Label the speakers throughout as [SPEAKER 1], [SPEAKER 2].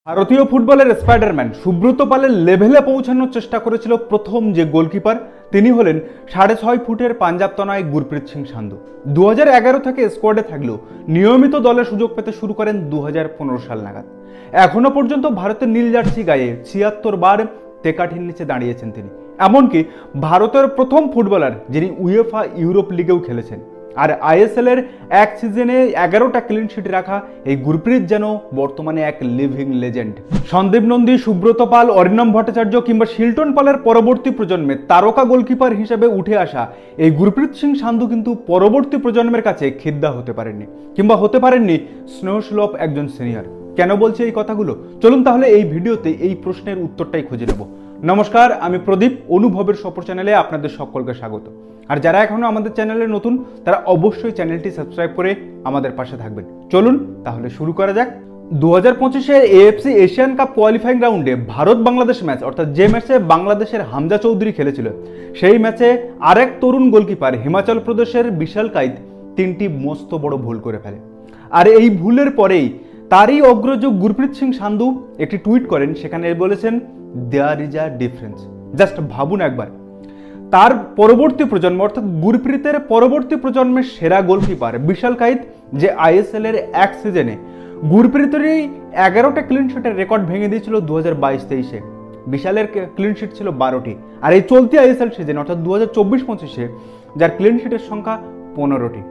[SPEAKER 1] ভারতীয় ফুটবলের স্পাইডারম্যান সুব্রত পালের লেভেলে পৌঁছানোর চেষ্টা করেছিল প্রথম যে গোলকিপার তিনি হলেন 6.5 ফুটের পাঞ্জাব তনয় গুরপ্রীত সিং সান্ধু। 2011 থেকে স্কোয়াডে থাকলেও নিয়মিত দলের সুযোগ পেতে শুরু করেন 2015 সাল নাগাদ। এখনো পর্যন্ত ভারতের নীল জার্সি গায়ে 76 বার তেকাঠির নিচে দাঁড়িয়েছেন তিনি। এমনকি ভারতের প্রথম ফুটবলার যিনি উয়েফা ইউরোপ লিগেও খেলেছেন। আর আইএসএল এর এক সিজনে 11টা ক্লিন শিট রাখা এই গুরপ্রীত যেন বর্তমানে এক লিভিং লেজেন্ড। সন্দীপ নন্দী, সুব্রত পাল, অরিন্দম ভট্টাচার্য কিংবা শিল্টন পালের পরবর্তী প্রজন্মে তারকা গোলকিপার হিসেবে উঠে আসা এই গুরপ্রীত সিং সান্ধু কিন্তু পরবর্তী প্রজন্মের কাছে খিদ্দা হতে পারেননি, কিংবা হতে পারেননি স্নেহসুলভ একজন সিনিয়র। কেন বলছি এই কথাগুলো? চলুন তাহলে এই ভিডিওতে এই প্রশ্নের উত্তরটাই খুঁজে নেব। নমস্কার, আমি প্রদীপ, অনুভবের সফর চ্যানেলে আপনাদের সকলকে স্বাগত। আর যারা এখনো আমাদের চ্যানেলে নতুন তারা অবশ্যই চ্যানেলটি সাবস্ক্রাইব করে আমাদের পাশে থাকবেন। চলুন তাহলে শুরু করা যাক। 2025 এএফসি এশিয়ান কাপ কোয়ালিফাইং রাউন্ডে ভারত বাংলাদেশ ম্যাচ, অর্থাৎ যে ম্যাচে বাংলাদেশের হামজা চৌধুরী খেলেছিল, সেই ম্যাচে আরেক তরুণ গোলকিপার হিমাচল প্রদেশের বিশাল কাইত 3টি মস্ত বড় ভুল করে ফেলে। আর এই ভুলের পরেই তারই অগ্রজ গুরপ্রীত সিং সান্ধু একটি টুইট করেন, সেখানে বলেছেন there is a difference. Just ভাবুন একবার, তার পরবর্তী প্রজন্ম অর্থাৎ গুরপ্রীতের পরবর্তী প্রজন্মের সেরা গোলকিপার বিশাল কাইত, যে আইএসএল এর এক সিজনে গুরপ্রীতেরই 11টা ক্লিন শিটের রেকর্ড ভেঙে দিয়েছিল 2022-23-এ। বিশালের ক্লিন শিট ছিল 12টি। আর এই চলতি আইএসএল সিজন অর্থাৎ 2024-25-এ যার ক্লিন শিটের সংখ্যা 15টি।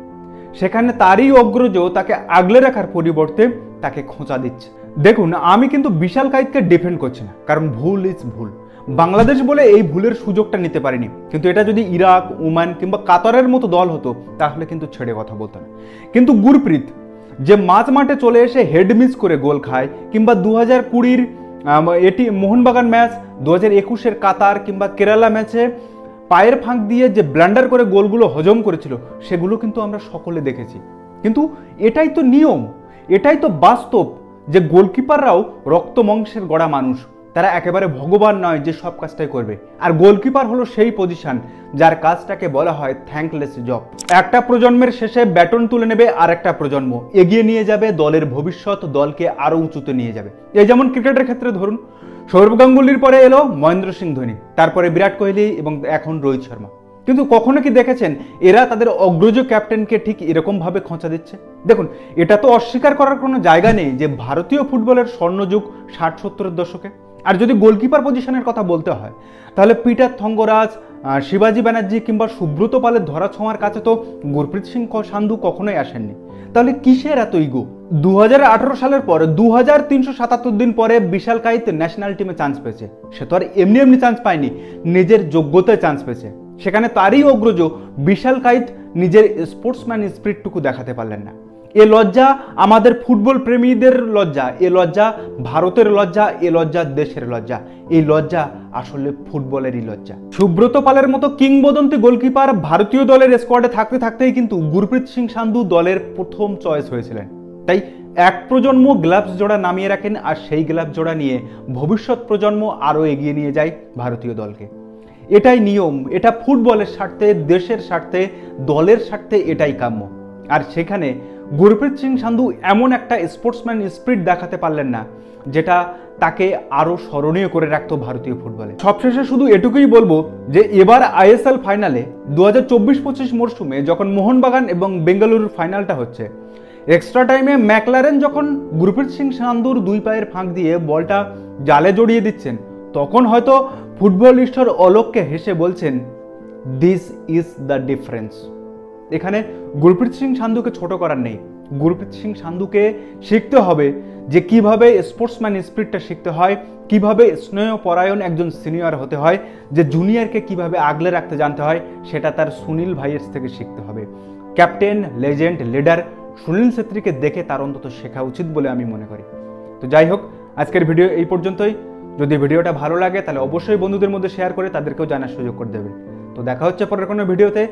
[SPEAKER 1] সেখানে তারই অগ্রজ তাকে আগলে রাখার পরিবর্তে তাকে খোঁচা দিচ্ছে। দেখুন, আমি কিন্তু বিশাল কাইতকে ডিফেন্ড করছি না, কারণ ভুল ইজ ভুল। বাংলাদেশ বলে এই ভুলের সুযোগটা নিতে পারেনি, কিন্তু এটা যদি ইরাক, ওমান কিংবা কাতারের মতো দল হতো তাহলে কিন্তু ছেড়ে কথা বলতো না। কিন্তু গুরপ্রীত যে মাঝমাঠে চলে এসে হেড মিস করে গোল খায়, কিংবা 2020-র এটি মোহনবাগান ম্যাচ, 2021-এর কাতার কিংবা কেরালা ম্যাচে পায়ের ফাঁক দিয়ে যে ব্লান্ডার করে গোলগুলো হজম করেছিল, সেগুলো কিন্তু আমরা সকলে দেখেছি। কিন্তু এটাই তো নিয়ম, এটাই তো বাস্তব যে গোলকিপাররাও রক্ত মাংসের গড়া মানুষ। তারা একেবারে ভগবান নয় যে সব কাজটাই করবে। আর গোলকিপার হলো সেই পজিশন যার কাজটাকে বলা হয় থ্যাঙ্কলেস জব। একটা প্রজন্মের শেষে ব্যাটন তুলে নেবে আর একটা প্রজন্ম এগিয়ে নিয়ে যাবে দলের ভবিষ্যৎ, দলকে আরো উঁচুতে নিয়ে যাবে। এই যেমন ক্রিকেটের ক্ষেত্রে ধরুন, সৌরভ গাঙ্গুলির পরে এলো মহেন্দ্র সিং ধোনি, তারপরে বিরাট কোহলি এবং এখন রোহিত শর্মা। কিন্তু কখনো কি দেখেছেন এরা তাদের অগ্রজ ক্যাপ্টেনকে ঠিক এরকম ভাবে খোঁচা দিচ্ছে? দেখুন, এটা তো অস্বীকার করার কোনো জায়গা নেই যে ভারতীয় ফুটবলের স্বর্ণযুগ 60-70-এর দশকে। আর যদি গোলকিপার পজিশনের কথা বলতে হয়, তাহলে পিটার থঙ্গরাজ, শিবাজি ব্যানার্জি কিংবা সুব্রত পালের ধরা ছোঁয়ার কাছে তো গুরপ্রীত সিং সান্ধু কখনোই আসেননি। তাহলে কিসের এত ইগো? 2018 সালের পর 2377 দিন পরে বিশাল কাইত ন্যাশনাল টিমে চান্স পেয়েছে। সে তো আর এমনি এমনি চান্স পায়নি, নিজের যোগ্যতায় চান্স পেয়েছে। সেখানে তারই অগ্রজ বিশাল কাইত নিজের স্পোর্টসম্যান স্পিরিটটুকু দেখাতে পারলেন না। এ লজ্জা আমাদের ফুটবল প্রেমীদের লজ্জা, এ লজ্জা ভারতের লজ্জা, এ লজ্জা দেশের লজ্জা। এই লজ্জা আসলে ফুটবলেরই লজ্জা। সুব্রত পালের মতো কিংবদন্তি গোলকিপার ভারতীয় দলের স্কোয়াডে থাকতে থাকতেই কিন্তু গুরপ্রীত সিং সান্ধু দলের প্রথম চয়েস হয়েছিলেন। তাই এক প্রজন্ম গ্লাভস জোড়া নামিয়ে রাখেন, আর সেই গ্লাভস জোড়া নিয়ে ভবিষ্যৎ প্রজন্ম আরও এগিয়ে নিয়ে যায় ভারতীয় দলকে। এটাই নিয়ম, এটা ফুটবলের স্বার্থে, দেশের স্বার্থে, দলের স্বার্থে এটাই কাম্য। আর সেখানে গুরপ্রীত সিং সান্ধু এমন একটা স্পোর্টসম্যান স্পিরিট দেখাতে পারলেন না যেটা তাকে আরো স্মরণীয় করে রাখতো ভারতীয় ফুটবলে। সবশেষে শুধু এটুকুই বলবো যে এবার আইএসএল ফাইনালে 2024-25 মরশুমে যখন মোহনবাগান এবং বেঙ্গালুরুর ফাইনালটা হচ্ছে, এক্সট্রা টাইমে ম্যাকলারেন যখন গুরপ্রীত সিং সান্ধুর দুই পায়ের ফাঁক দিয়ে বলটা জালে জড়িয়ে দিচ্ছেন, তখন হয়তো ফুটবল ঈশ্বর অলোককে হেসে বলছেন, দিস ইজ দ্য ডিফারেন্স। এখানে গুরপ্রীত সিং সান্ধুকে ছোট করার নেই। গুরপ্রীত সিং সান্ধুকে শিখতে হবে যে কিভাবে স্পোর্টসম্যান স্পিরিটটা শিখতে হয়, কিভাবে স্নেহপরায়ণ একজন সিনিয়র হতে হয়, যে জুনিয়রকে কিভাবে আগলে রাখতে জানতে হয়, সেটা তার সুনীল ভাইয়ের থেকে শিখতে হবে। ক্যাপ্টেন, লেজেন্ড, লিডার সুনীল ছেত্রীকে দেখে তার অন্তত শেখা উচিত বলে আমি মনে করি। তো যাই হোক, আজকের ভিডিও এই পর্যন্তই। যদি ভিডিওটা ভালো লাগে তাহলে অবশ্যই বন্ধুদের মধ্যে শেয়ার করে তাদেরকেও জানার সুযোগ করে দেবেন। তো দেখা হচ্ছে পরের কোনো ভিডিওতে।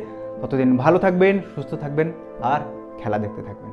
[SPEAKER 1] ততদিন ভালো থাকবেন, সুস্থ থাকবেন আর খেলা দেখতে থাকবেন।